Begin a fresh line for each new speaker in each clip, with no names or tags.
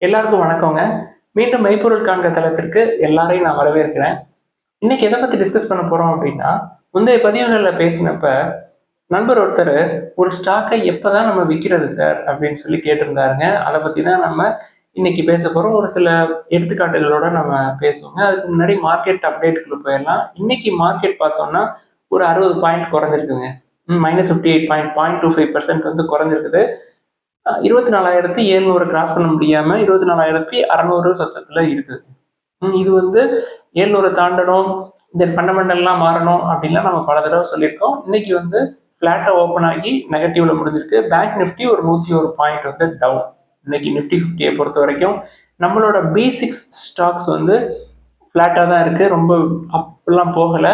எல்லாருக்கும் வணக்கங்க. மீண்டும் மெய்ப்பொருள் காண்க தளத்திற்கு எல்லாரையும் நான் வரவேற்கிறேன். இன்னைக்கு எத பத்தி டிஸ்கஸ் பண்ண போறோம் அப்படின்னா, முந்தைய பதிவுகள்ல பேசினப்ப, நண்பர் ஒருத்தரு "ஒரு ஸ்டாக்கை எப்பதான் நம்ம விக்கிறது சார்?" அப்படின்னு சொல்லி கேட்டிருந்தாருங்க. அத பத்தி தான் நம்ம இன்னைக்கு பேசப் போறோம். ஒரு சில எடுத்துக்காட்டுகளோட நம்ம பேசுவோங்க. அதுக்கு முன்னாடி மார்க்கெட் அப்டேட்குள்ள போயிரலாம். இன்னைக்கு மார்க்கெட் பார்த்தோம்னா, ஒரு 60 பாயிண்ட் குறைஞ்சிருக்குங்க. -58.25% வந்து குறைஞ்சிருக்குது. 24,700 கிராஸ் பண்ண முடியாம 24,600 சொச்சத்துல இருக்குது. இது வந்து 700 தாண்டணும், இந்த ஃபண்டமெண்டல்லாம் மாறணும் அப்படின்லாம் நம்ம பல தடவை சொல்லியிருக்கோம். இன்னைக்கு வந்து ஃபிளாட்டா ஓப்பன் ஆகி நெகட்டிவ்ல முடிஞ்சிருக்கு. பேங்க் நிஃப்டி ஒரு 101 பாயிண்ட் வந்து டவுன். இன்னைக்கு நிஃப்டி 50 பொறுத்த வரைக்கும் நம்மளோட B6 ஸ்டாக்ஸ் வந்து ஃபிளாட்டா தான் இருக்கு. ரொம்ப அப்லாம் போகல.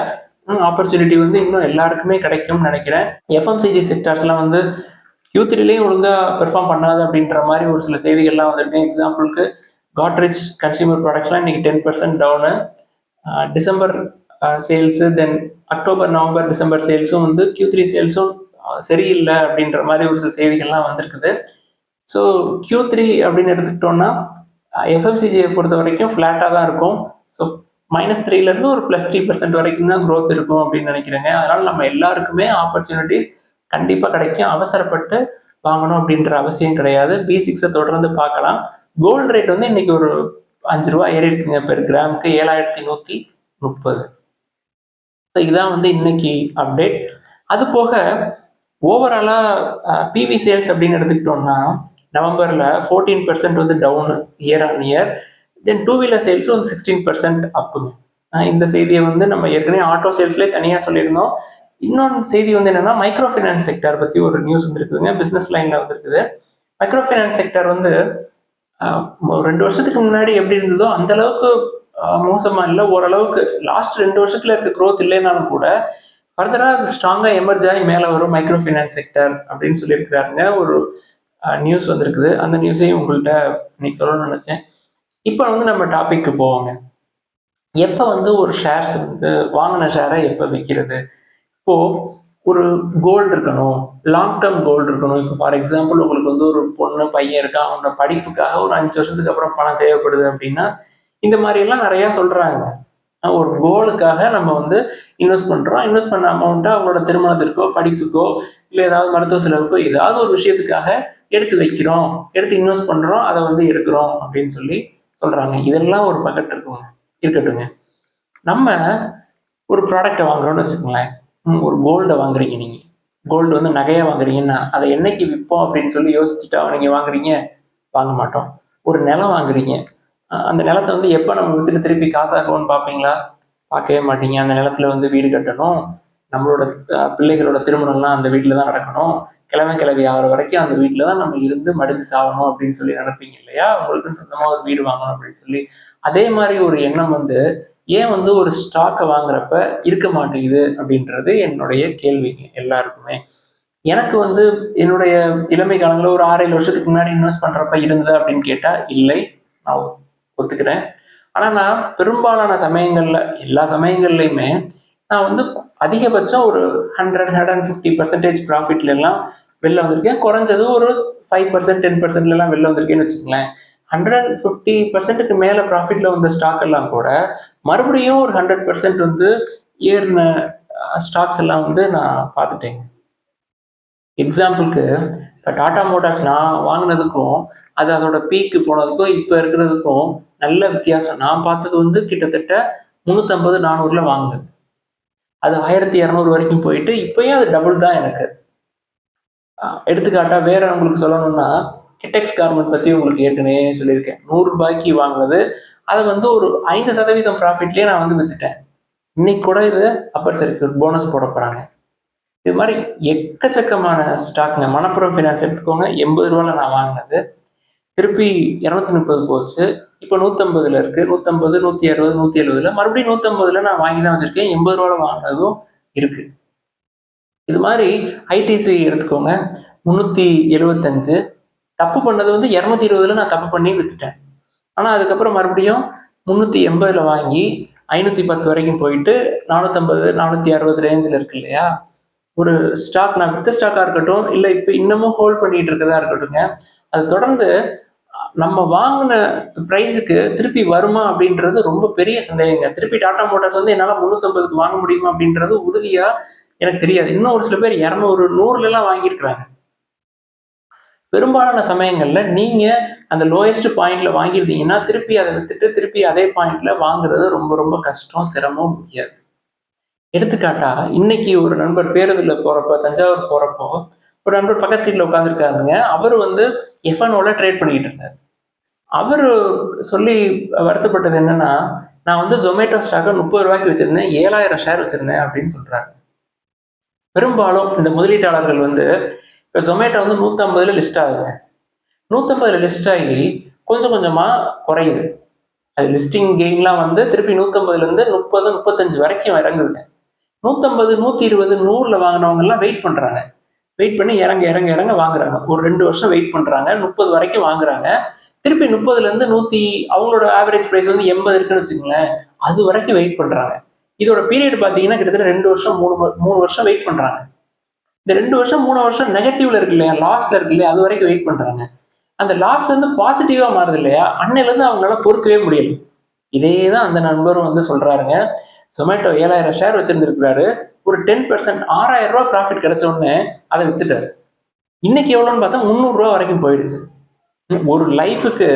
ஆப்பர்ச்சுனிட்டி வந்து இன்னும் எல்லாருக்குமே கிடைக்கும்னு நினைக்கிறேன். எஃப்எம்சிஜி செக்டார்ஸ்லாம் வந்து Q3லயும் ஒழுங்கா பெர்ஃபார்ம் பண்ணாது அப்படின்ற மாதிரி ஒரு சில செய்திகள்லாம் வந்திருக்கு. எக்ஸாம்பிளுக்கு காட்ரேஜ் கன்சியூமர் ப்ராடக்ட்ஸ்லாம் இன்னைக்கு 10% டவுனு. டிசம்பர் சேல்ஸு, தென் அக்டோபர், நவம்பர், டிசம்பர் சேல்ஸும் வந்து Q3 சேல்ஸும் சரியில்லை அப்படின்ற மாதிரி ஒரு சில செய்திகள்லாம் வந்திருக்குது. ஸோ Q3 அப்படின்னு எடுத்துக்கிட்டோம்னா எஃப்எம்சிஜியை பொறுத்த வரைக்கும் ஃப்ளாட்டாக தான் இருக்கும். ஸோ -3லேருந்து ஒரு +3% வரைக்கும் தான் க்ரோத் இருக்கும் அப்படின்னு நினைக்கிறேங்க. அதனால நம்ம எல்லாருக்குமே ஆப்பர்ச்சுனிட்டிஸ் கண்டிப்பாக கிடைக்கும். அவசரப்பட்டு வாங்கணும் அப்படின்ற அவசியம் கிடையாது. B6 தொடர்ந்து பார்க்கலாம். கோல்டு ரேட் வந்து இன்னைக்கு ஒரு ₹5 ஏறி இருக்குங்க பெர் கிராமுக்கு 7,130. ஸோ இதான் வந்து இன்னைக்கு அப்டேட். அது போக ஓவராலா பிவி சேல்ஸ் அப்படின்னு எடுத்துக்கிட்டோம்னா நவம்பர்ல 14% வந்து down year on year. Then two wheeler சேல்ஸும் வந்து 16% அப்புங்க. இந்த செய்தியை வந்து நம்ம ஏற்கனவே ஆட்டோ சேல்ஸ்லேயே தனியாக சொல்லியிருந்தோம். இன்னொன்று செய்தி வந்து என்னன்னா மைக்ரோ ஃபைனான்ஸ் செக்டார் பற்றி ஒரு நியூஸ் வந்துருக்குதுங்க. பிஸ்னஸ் லைனில் வந்துருக்குது. மைக்ரோ ஃபைனான்ஸ் செக்டார் வந்து 2 வருஷத்துக்கு முன்னாடி எப்படி இருந்ததோ அந்த அளவுக்கு மோசமா இல்லை. ஓரளவுக்கு லாஸ்ட் 2 வருஷத்துல இருக்க க்ரோத் இல்லைனாலும் கூட ஃபர்தரா அது ஸ்ட்ராங்கா எமர்ஜ் ஆகி மேலே வரும் மைக்ரோ ஃபைனான்ஸ் செக்டர் அப்படின்னு சொல்லியிருக்கிறாருங்க. ஒரு நியூஸ் வந்திருக்குது. அந்த நியூஸையும் உங்கள்கிட்ட இன்னைக்கு சொல்லணும்னு நினைச்சேன். இப்போ வந்து நம்ம டாபிக்கு போவோங்க. எப்போ வந்து ஒரு ஷேர்ஸ் வந்து வாங்கின ஷேரை எப்போ விற்கிறது? இப்போ ஒரு கோல்டு இருக்கணும், லாங் டேர்ம் கோல்டு இருக்கணும். இப்போ ஃபார் எக்ஸாம்பிள் உங்களுக்கு வந்து ஒரு பொண்ணு பையன் இருக்கான், அவனோட படிப்புக்காக ஒரு 5 வருஷத்துக்கு அப்புறம் பணம் தேவைப்படுது அப்படின்னா இந்த மாதிரி எல்லாம் நிறைய சொல்றாங்க. ஒரு கோலுக்காக நம்ம வந்து இன்வெஸ்ட் பண்றோம். இன்வெஸ்ட் பண்ண அமௌண்ட்டை அவங்களோட திருமணத்திற்கோ, படிப்புக்கோ, இல்லை ஏதாவது மருத்துவ செலவுக்கோ ஏதாவது ஒரு விஷயத்துக்காக எடுத்து வைக்கிறோம், எடுத்து இன்வெஸ்ட் பண்றோம், அதை வந்து எடுக்கிறோம் அப்படின்னு சொல்லி சொல்றாங்க. இதெல்லாம் ஒரு பக்கெட் இருக்குங்க, இருக்கட்டுங்க. நம்ம ஒரு ப்ராடக்டை வாங்குறோம்னு வச்சுக்கோங்களேன். ஒரு கோல்டை வாங்குறீங்க நீங்க. கோல்டு வந்து நகையா வாங்குறீங்கன்னா அதை என்னைக்கு விற்போம் அப்படின்னு சொல்லி யோசிச்சுட்டா நீங்க வாங்குறீங்க? வாங்க மாட்டோம். ஒரு நிலம் வாங்குறீங்க. அந்த நிலத்தை வந்து எப்போ நம்ம வித்துட்டு திருப்பி காசாக்குவோம்னு பார்ப்பீங்களா? பார்க்கவே மாட்டீங்க. அந்த நிலத்துல வந்து வீடு கட்டணும், நம்மளோட பிள்ளைகளோட திருமணம்லாம் அந்த வீட்டில் தான் நடக்கணும், கிழமை கிழவி ஆகிற வரைக்கும் அந்த வீட்டில் தான் நம்ம இருந்து மடிந்து சாகணும் அப்படின்னு சொல்லி நினைப்பீங்க இல்லையா? உங்களுக்குன்னு சொந்தமாக ஒரு வீடு வாங்கணும் அப்படின்னு சொல்லி. அதே மாதிரி ஒரு எண்ணம் வந்து ஏன் வந்து ஒரு ஸ்டாக்கை வாங்குறப்ப இருக்க மாட்டேங்குது அப்படின்றது என்னுடைய கேள்விங்க எல்லாருக்குமே. எனக்கு வந்து என்னுடைய இளமை காலங்களில் ஒரு 6-7 வருஷத்துக்கு முன்னாடி இன்வெஸ்ட் பண்றப்ப இருந்தது அப்படின்னு கேட்டா இல்லை, நான் ஒத்துக்கிறேன். ஆனா நான் பெரும்பாலான சமயங்கள்ல, எல்லா சமயங்கள்லையுமே நான் வந்து அதிகபட்சம் ஒரு 100-150% ப்ராஃபிட்ல எல்லாம் வெளில வந்திருக்கேன். குறைஞ்சது ஒரு 5% 10% எல்லாம் வெளில வந்திருக்கேன்னு வச்சுக்கோங்களேன். 150%க்கு மேல ப்ராஃபிட்ல வந்த ஸ்டாக் எல்லாம் கூட மறுபடியும் ஒரு 100% வந்து ஏறின ஸ்டாக்ஸ் எல்லாம் வந்து நான் பார்த்துட்டேன். எக்ஸாம்பிளுக்கு இப்போ டாடா மோட்டார்ஸ் நான் வாங்கினதுக்கும் அது அதோட பீக்கு போனதுக்கும் இப்போ இருக்கிறதுக்கும் நல்ல வித்தியாசம். நான் பார்த்தது வந்து கிட்டத்தட்ட 350-400ல வாங்கினது. அது 1200 வரைக்கும் போயிட்டு இப்பயும் அது டபுள் தான் எனக்கு. எடுத்துக்காட்டா வேற உங்களுக்கு சொல்லணும்னா கிட்டெக்ஸ் கார்மெண்ட் பத்தி உங்களுக்கு ஏற்கனவே சொல்லியிருக்கேன். ₹100 வாங்கினது அதை வந்து ஒரு 5% ப்ராஃபிட்லயே நான் வந்து வித்துட்டேன். இன்னைக்கு கூட இது அப்பர் சர்க்கியூட் போனஸ் போட போறாங்க. இது மாதிரி எக்கச்சக்கமான ஸ்டாக்ங்க. மணப்புரம் ஃபினான்ஸ் எடுத்துக்கோங்க. ₹80ல நான் வாங்கினது திருப்பி 230 போச்சு. இப்போ 150ல இருக்கு. 150, 160, 170ல மறுபடியும் 150ல நான் வாங்கி தான் வச்சிருக்கேன். ₹80 வாங்கினதும் இருக்கு. இது மாதிரி ஐடிசி எடுத்துக்கோங்க. 375 தப்பு பண்ணது வந்து 220ல நான் தப்பு பண்ணி வித்துட்டேன். ஆனா அதுக்கப்புறம் மறுபடியும் 380ல வாங்கி 510 வரைக்கும் போயிட்டு 450, 460 ரேஞ்சில் இருக்கு இல்லையா? ஒரு ஸ்டாக் நான் வித்த ஸ்டாக்கா இருக்கட்டும், இல்லை இப்போ இன்னமும் ஹோல்ட் பண்ணிட்டு இருக்கதா இருக்கட்டுங்க, அது தொடர்ந்து நம்ம வாங்கின பிரைஸுக்கு திருப்பி வருமா அப்படின்றது ரொம்ப பெரிய சந்தேகங்க. திருப்பி டாடா மோட்டார்ஸ் வந்து என்னால 350க்கு வாங்க முடியுமா அப்படின்றது உறுதியா எனக்கு தெரியாது. இன்னும் ஒரு சில பேர் 200, 100லலாம் வாங்கியிருக்கிறாங்க. பெரும்பாலான சமயங்கள்ல நீங்க அந்த லோயஸ்ட் பாயிண்ட்ல வாங்கியிருந்தீங்கன்னா, திருப்பி அத வித்துட்டு திருப்பி அதே பாயிண்ட்ல வாங்குறது ரொம்ப ரொம்ப கஷ்டம், சிரமம், முடியாது. எடுத்துக்காட்டா, இன்னைக்கு ஒரு நண்பர் பேருந்துல போறப்ப, தஞ்சாவூர் போறப்போ, ஒரு நண்பர் பக்கத்து சீட்ல உட்கார்ந்திருக்காருங்க. அவரு வந்து F&Oல ட்ரேட் பண்ணிக்கிட்டு இருந்தாரு. அவரு சொல்லி வருத்தப்பட்டது என்னன்னா, நான் வந்து Zomato ஸ்டாக்க ரூ. 30க்கு வச்சிருந்தேன். 7,000 ஷேர் வச்சிருந்தேன் அப்படின்னு சொல்றாரு. பெரும்பாலும் இந்த முதலீட்டாளர்கள் வந்து இப்ப Zomato வந்து 150ல லிஸ்ட் ஆகுதுங்க. 150ல லிஸ்ட் ஆகி கொஞ்சம் கொஞ்சமா குறையுது. அது லிஸ்டிங் கெயின்லாம் வந்து திருப்பி 150லேருந்து 30, 35 வரைக்கும் இறங்குதுங்க. 150, 120, 100ல வாங்கினவங்க எல்லாம் வெயிட் பண்றாங்க. வெயிட் பண்ணி இறங்க இறங்க இறங்க வாங்குறாங்க. ஒரு 2 வருஷம் வெயிட் பண்றாங்க. 30 வரைக்கும் வாங்குறாங்க. திருப்பி 30லேருந்து 100 அவங்களோட ஆவரேஜ் பிரைஸ் வந்து 80 இருக்குன்னு வச்சுக்கோங்களேன். அது வரைக்கும் வெயிட் பண்றாங்க. இதோட பீரியட் பார்த்தீங்கன்னா கிட்டத்தட்ட 2 வருஷம் 3 வருஷம் வெயிட் பண்றாங்க. இந்த 2 வருஷம் 3 வருஷம் நெகட்டிவ்ல இருக்கு இல்லையா, லாஸ்ல இருக்கு இல்லையா, அது வரைக்கும் வெயிட் பண்றாங்க. அந்த லாஸ்ல இருந்து பாசிட்டிவா மாறுது இல்லையா, அன்னையில இருந்து அவங்களால பொறுக்கவே முடியல. இதே தான் அந்த நண்பரும் வந்து சொல்றாருங்க. Zomato 7,000 ஷேர் வச்சிருந்திருக்கிறாரு. ஒரு 10% ரூ. 6,000 ப்ராஃபிட் கிடைச்ச உடனே அதை வித்துட்டாரு. இன்னைக்கு எவ்வளோன்னு பார்த்தா ரூ. 300 வரைக்கும் போயிடுச்சு. ஒரு லைஃபுக்கு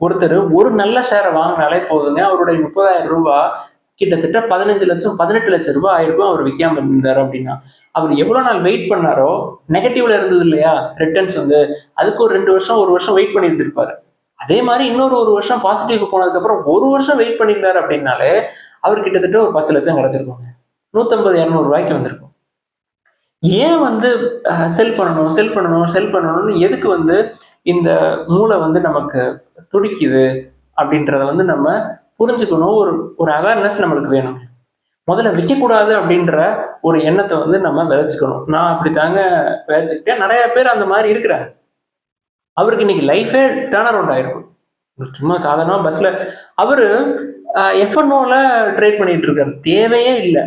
ஒருத்தர் ஒரு நல்ல ஷேரை வாங்கினாலே போதுங்க. அவருடைய ரூ. 30,000 கிட்டத்தட்ட 15 லட்சம் 18 லட்சம் ரூபாய் ஆயிருக்கும் அவர் விற்காம இருந்தார் அப்படின்னா. அவர் எவ்வளவு நாள் வெயிட் பண்ணாரோ, நெகட்டிவ்ல இருந்தது இல்லையா ரிட்டர்ன்ஸ் வந்து, அதுக்கு ஒரு 2 வருஷம் 1 வருஷம் வெயிட் பண்ணி இருந்திருப்பாரு. அதே மாதிரி இன்னொரு 1 வருஷம் பாசிட்டிவ் போனதுக்கு அப்புறம் 1 வருஷம் வெயிட் பண்ணியிருந்தாரு அப்படின்னாலே அவர் கிட்டத்தட்ட ஒரு 10 லட்சம் கிடைச்சிருக்குங்க. 150, 200 வந்திருக்கும். ஏன் வந்து செல் பண்ணணும் செல் பண்ணணும் செல் பண்ணணும்னு எதுக்கு வந்து இந்த மூளை வந்து நமக்கு துடிக்குது அப்படின்றத வந்து நம்ம புரிஞ்சுக்கணும். ஒரு ஒரு அவேர்னஸ் நம்மளுக்கு வேணும். முதல்ல விற்கக்கூடாது அப்படின்ற ஒரு எண்ணத்தை வந்து நம்ம விதைச்சுக்கணும். நான் அப்படித்தாங்க விதைச்சுக்கிட்டேன். நிறைய பேர் அந்த மாதிரி இருக்கிறாங்க. அவருக்கு இன்னைக்கு லைஃபே டேர்ன் அரவுண்ட் ஆயிருக்கும். சும்மா சாதாரணமா பஸ்ல அவரு F&Oல ட்ரேட் பண்ணிட்டு இருக்காரு. தேவையே இல்லை.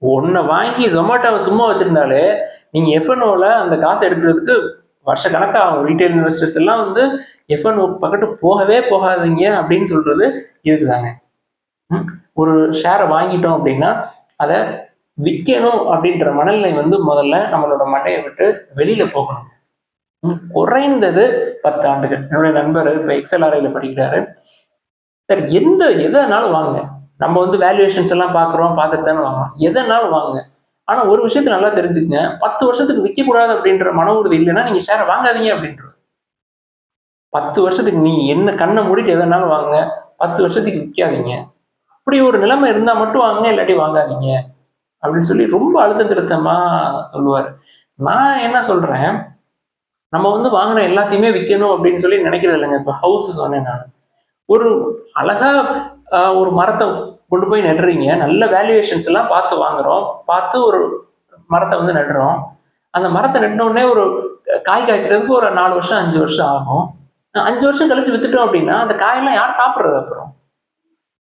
ஒன்ன வாங்கி Zomatoவை சும்மா வச்சிருந்தாலே நீங்க F&Oல அந்த காசை எடுக்கிறதுக்கு வருஷ கணக்கா ஆகும். ரீட்டைல் இன்வெஸ்டர்ஸ் எல்லாம் வந்து F&O பக்கத்து போகவே போகாதீங்க அப்படின்னு சொல்றது இதுக்குதாங்க. ஒரு ஷேரை வாங்கிட்டோம் அப்படின்னா அதை விற்கணும் அப்படின்ற மனநிலை வந்து முதல்ல நம்மளோட மண்டையை விட்டு வெளியில போகணும். குறைந்தது 10 ஆண்டுகள். என்னுடைய நண்பர் இப்ப XLRIல படிக்கிறாரு. சார் எதனாலும் வாங்க. நம்ம வந்து வேல்யூவேஷன்ஸ் எல்லாம் பார்த்துட்டு தானே வாங்கணும். எதனாலும் வாங்க. ஆனா ஒரு விஷயத்த நல்லா தெரிஞ்சுக்கங்க. 10 வருஷத்துக்கு விற்கக்கூடாது அப்படின்ற மன உறுதி இல்லைன்னா நீங்க ஷேரை வாங்காதீங்க அப்படின்றது. 10 வருஷத்துக்கு நீ என்ன கண்ணை மூடிட்டு எதனாலும் வாங்க. 10 வருஷத்துக்கு விற்காதீங்க. அப்படி ஒரு நிலைமை இருந்தா மட்டும் வாங்க, இல்லாட்டி வாங்காதீங்க அப்படின்னு சொல்லி ரொம்ப அழுத்த திருத்தமா சொல்லுவாரு. நான் என்ன சொல்றேன், நம்ம வந்து வாங்கின எல்லாத்தையுமே விற்கணும் அப்படின்னு சொல்லி நினைக்கிறது இல்லைங்க. இப்ப ஹவுஸ் சொன்னேன் நான். ஒரு அழகா ஒரு மரத்தை கொண்டு போய் நடுறீங்க. நல்ல வேல்யூவேஷன்ஸ் எல்லாம் பார்த்து வாங்குறோம். பார்த்து ஒரு மரத்தை வந்து நடுறோம். அந்த மரத்தை நட்ட உடனே ஒரு காய் காய்க்கிறதுக்கு ஒரு 4 வருஷம் 5 வருஷம் ஆகும். 5 வருஷம் கழிச்சு வித்துட்டோம் அப்படின்னா அந்த காயெல்லாம் யார் சாப்பிடுறது? அப்புறம்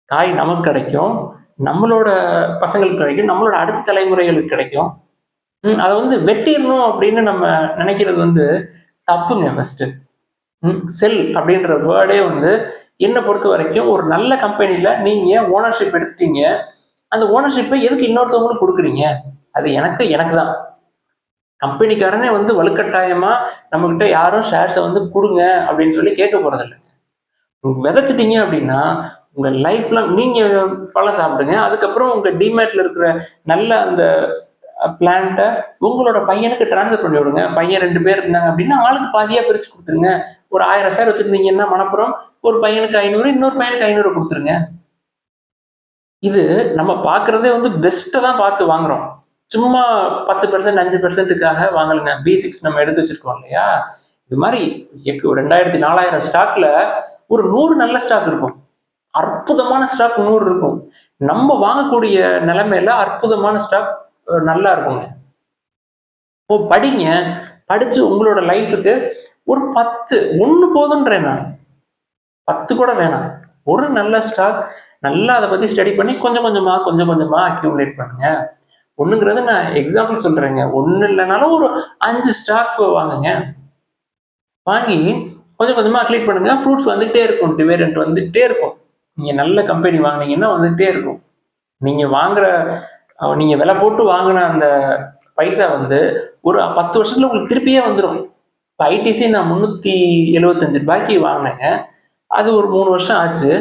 காய் நமக்கு கிடைக்கும், நம்மளோட பசங்களுக்கு கிடைக்கும், நம்மளோட அடுத்த தலைமுறைகளுக்கு கிடைக்கும். அதை வந்து வெட்டிடணும் அப்படின்னு நம்ம நினைக்கிறது வந்து தப்புங்க. ஃபர்ஸ்ட் செல் அப்படின்ற வேர்டே வந்து என்னை பொறுத்த வரைக்கும் ஒரு நல்ல கம்பெனில நீங்க ஓனர்ஷிப் எடுத்துட்டீங்க. அந்த ஓனர்ஷிப்பை எதுக்கு இன்னொருத்தவங்களுக்கு கொடுக்குறீங்க? அது எனக்கு தான். கம்பெனிக்காரனே வந்து வலுக்கட்டாயமா நம்ம கிட்ட யாரும் ஷேர்ஸை வந்து கொடுங்க அப்படின்னு சொல்லி கேட்க போறது இல்லை. விதைச்சிட்டீங்க அப்படின்னா உங்க லைஃப்ல நீங்க பழம் சாப்பிடுங்க. அதுக்கப்புறம் உங்க டிமேட்ல இருக்கிற நல்ல அந்த பிளான்ட்டை உங்களோட பையனுக்கு டிரான்ஸ்ஃபர் பண்ணி விடுங்க. பையன் 2 பேர் இருந்தாங்க அப்படின்னா ஆளுக்கு பாதியா பிரிச்சு கொடுத்துருங்க. ஒரு 1000 ஷேர் வச்சிருந்தீங்கன்னா மனப்புறம் ஒரு பையனுக்கு 500, இன்னொரு பையனுக்கு 500 கொடுத்துருங்க. இது நம்ம பார்க்கறதே வந்து பெஸ்ட்டை தான் பார்த்து வாங்குறோம். சும்மா 10% 5%க்காக வாங்கலுங்க. B6 நம்ம எடுத்து வச்சிருக்கோம் இல்லையா? இது மாதிரி 2000 4000 ஸ்டாக்ல ஒரு 100 நல்ல ஸ்டாக் இருக்கும். அற்புதமான ஸ்டாக் 100 இருக்கும். நம்ம வாங்கக்கூடிய நிலைமையில அற்புதமான ஸ்டாக் நல்லா இருக்குங்க. இப்போ படிங்க. படிச்சு உங்களோட லைஃபுக்கு ஒரு 10 1 போதுன்றேன் நான். 10 கூட வேணாம். ஒரு நல்ல ஸ்டாக் நல்லா அதை பத்தி ஸ்டடி பண்ணி கொஞ்சம் கொஞ்சமா அக்யூமுலேட் பண்ணுங்க. ஒண்ணுங்கிறது நான் எக்ஸாம்பிள் சொல்றேங்க. ஒண்ணு இல்லைனாலும் ஒரு 5 ஸ்டாக் வாங்குங்க. வாங்கி கொஞ்சம் கொஞ்சமாக அக்லீட் பண்ணுங்க. ஃப்ரூட்ஸ் வந்துகிட்டே இருக்கும், டிவிடெண்ட் வந்துகிட்டே இருக்கும். நீங்கள் நல்ல கம்பெனி வாங்கினீங்கன்னா வந்துகிட்டே இருக்கும். நீங்கள் வாங்குற நீங்கள் விலை போட்டு வாங்கின அந்த பைசா வந்து ஒரு 10 வருஷத்துல உங்களுக்கு திருப்பியே வந்துடும். இப்போ ஐடிசி நான் 375 ரூபாய்க்கு வாங்கினேங்க. அது ஒரு 3 வருஷம் ஆச்சு.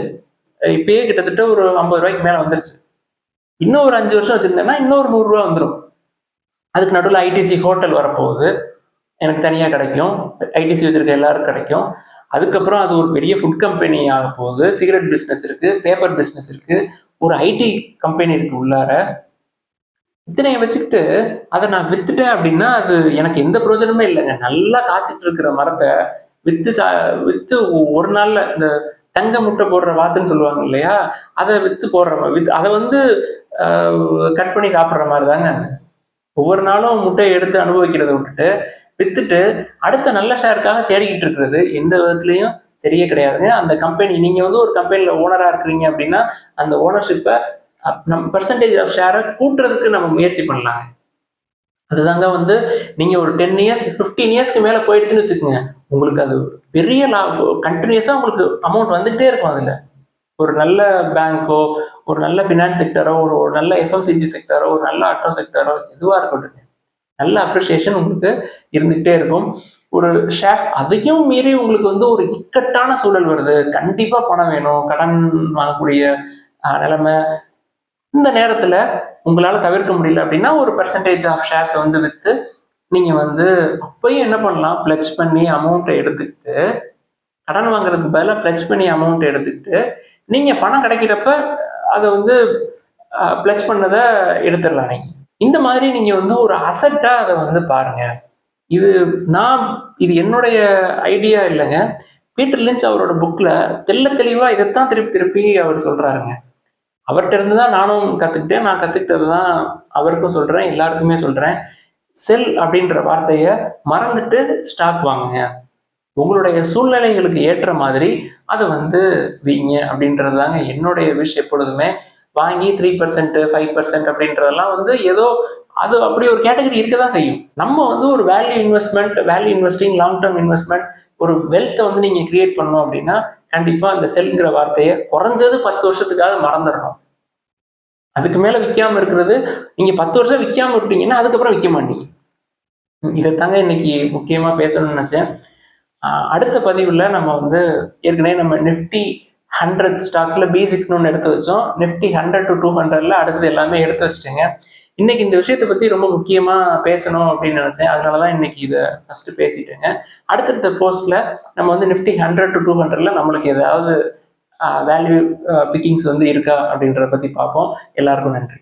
இப்பயே கிட்டத்தட்ட ஒரு 50 ரூபாய்க்கு மேலே வந்துருச்சு. இன்னும் ஒரு 5 வருஷம் வச்சிருந்தேன்னா இன்னும் ஒரு 100 ரூபா வந்துடும். அதுக்கு நடுவில் ஐடிசி ஹோட்டல் வரப்போகுது, எனக்கு தனியாக கிடைக்கும். ஐடிசி வச்சிருக்க எல்லாருக்கும் கிடைக்கும். அதுக்கப்புறம் அது ஒரு பெரிய ஃபுட் கம்பெனி ஆக போகுது. சிகரெட் பிஸ்னஸ் இருக்கு, பேப்பர் பிஸ்னஸ் இருக்கு, ஒரு ஐடி கம்பெனி இருக்கு உள்ளார. இத்தனையை வச்சுக்கிட்டு அதை நான் வித்துட்டேன் அப்படின்னா அது எனக்கு எந்த பிரயோஜனமே இல்லைங்க. நல்லா காய்ச்சிட்டு இருக்கிற மரத்தை வித்து வித்து ஒரு நாள்ல இந்த தங்க முட்டை போடுற வாத்துன்னு சொல்லுவாங்க இல்லையா, அதை வித்து போடுற அதை வந்து கட் பண்ணி சாப்பிட்ற மாதிரி தாங்க. ஒவ்வொரு நாளும் முட்டையை எடுத்து அனுபவிக்கிறத விட்டுட்டு வித்துட்டு அடுத்த நல்ல ஷேருக்காக தேடிக்கிட்டு இருக்கிறது எந்த விதத்துலையும் சரியே கிடையாதுங்க. அந்த கம்பெனி நீங்க வந்து ஒரு கம்பெனில ஓனரா இருக்கிறீங்க அப்படின்னா அந்த ஓனர்ஷிப்பை நம்ம பெர்சன்டேஜ் ஆஃப் ஷேரை கூட்டுறதுக்கு நம்ம முயற்சி பண்ணலாங்க. அதுதாங்க வந்து நீங்க ஒரு 10 இயர்ஸ் 15 இயர்ஸ்க்கு மேல போயிடுச்சுன்னு வச்சுக்கோங்க, உங்களுக்கு அது பெரிய கண்டினியூஸா உங்களுக்கு அமௌண்ட் வந்துகிட்டே இருக்கும். அதுல ஒரு நல்ல பேங்கோ, ஒரு நல்ல ஃபினான்ஸ் செக்டரோ, ஒரு நல்ல எஃப்எம்சிஜி செக்டரோ, ஒரு நல்ல ஆட்டோ செக்டரோ எதுவாக இருக்கட்டும், நல்ல அப்ரிசியேஷன் உங்களுக்கு இருந்துகிட்டே இருக்கும். ஒரு ஷேர்ஸ் அதையும் மீறி உங்களுக்கு வந்து ஒரு இக்கட்டான சூழல் வருது, கண்டிப்பா பணம் வேணும், கடன் வாங்கக்கூடிய நிலைமை, இந்த நேரத்துல உங்களால தவிர்க்க முடியல அப்படின்னா ஒரு பெர்சன்டேஜ் ஆஃப் ஷேர்ஸை வந்து வித்து நீங்க வந்து அப்பயும் என்ன பண்ணலாம், பிளட்ஜ் பண்ணி அமௌண்ட்டை எடுத்துக்கிட்டு கடன் வாங்குறதுக்கு பதிலாக பிளட்ஜ் பண்ணி அமௌண்ட் எடுத்துக்கிட்டு நீங்க பணம் கிடைக்கிறப்ப அதை வந்து பிளட்ஜ் பண்ணதை எடுத்துடலாம். நீங்க இந்த மாதிரி நீங்க வந்து ஒரு அசட்டா அதை வந்து பாருங்க. இது இது என்னுடைய ஐடியா இல்லைங்க. பீட்டர் லிஞ்ச் அவரோட புக்ல தெளிவா இதைத்தான் திருப்பி திருப்பி அவர் சொல்றாருங்க. அவர்கிட்ட இருந்து தான் நானும் கத்துக்கிட்டேன். நான் கத்துக்கிட்டது தான் அவருக்கும் சொல்றேன், எல்லாருக்குமே சொல்றேன். செல் அப்படின்ற வார்த்தையை மறந்துட்டு ஸ்டாக் வாங்குங்க. உங்களுடைய சூழ்நிலைகளுக்கு ஏற்ற மாதிரி அதை வந்து வீங்க அப்படின்றது தாங்க என்னுடைய விஷ். எப்பொழுதுமே வாங்கி 3%, 5% அப்படின்றதெல்லாம் வந்து ஏதோ அது அப்படி ஒரு கேட்டகரி இருக்க தான் செய்யும். நம்ம வந்து ஒரு value investing, long term investment, ஒரு வெல்த்தை வந்து நீங்க கிரியேட் பண்ணணும் அப்படின்னா கண்டிப்பா அந்த செல்ங்கிற வார்த்தையை குறைஞ்சது 10 வருஷத்துக்காக மறந்துடணும். அதுக்கு மேல விற்காம இருக்கிறது, நீங்க 10 வருஷம் விற்காம விட்டீங்கன்னா அதுக்கப்புறம் விற்க மாட்டீங்க. இதைத்தாங்க இன்னைக்கு முக்கியமா பேசணும்னு நினைச்சேன். அடுத்த பதிவுல நம்ம வந்து ஏற்கனவே நம்ம நிஃப்டி 100 ஸ்டாக்ஸ்ல B6ன்னு ஒன்று எடுத்து வச்சோம். நிஃப்டி 100 to 200ல அடுத்தது எல்லாமே எடுத்து வச்சிட்டேங்க. இன்னைக்கு இந்த விஷயத்தை பத்தி ரொம்ப முக்கியமா பேசணும் அப்படின்னு நினைச்சேன். அதனாலதான் இன்னைக்கு இதை ஃபர்ஸ்ட் பேசிட்டேங்க. அடுத்தடுத்த போஸ்ட்ல நம்ம வந்து நிஃப்டி 100 to 200ல நம்மளுக்கு ஏதாவது வேல்யூ பிக்கிங்ஸ் வந்து இருக்கா அப்படின்றத பத்தி பார்ப்போம். எல்லாருக்கும் நன்றி.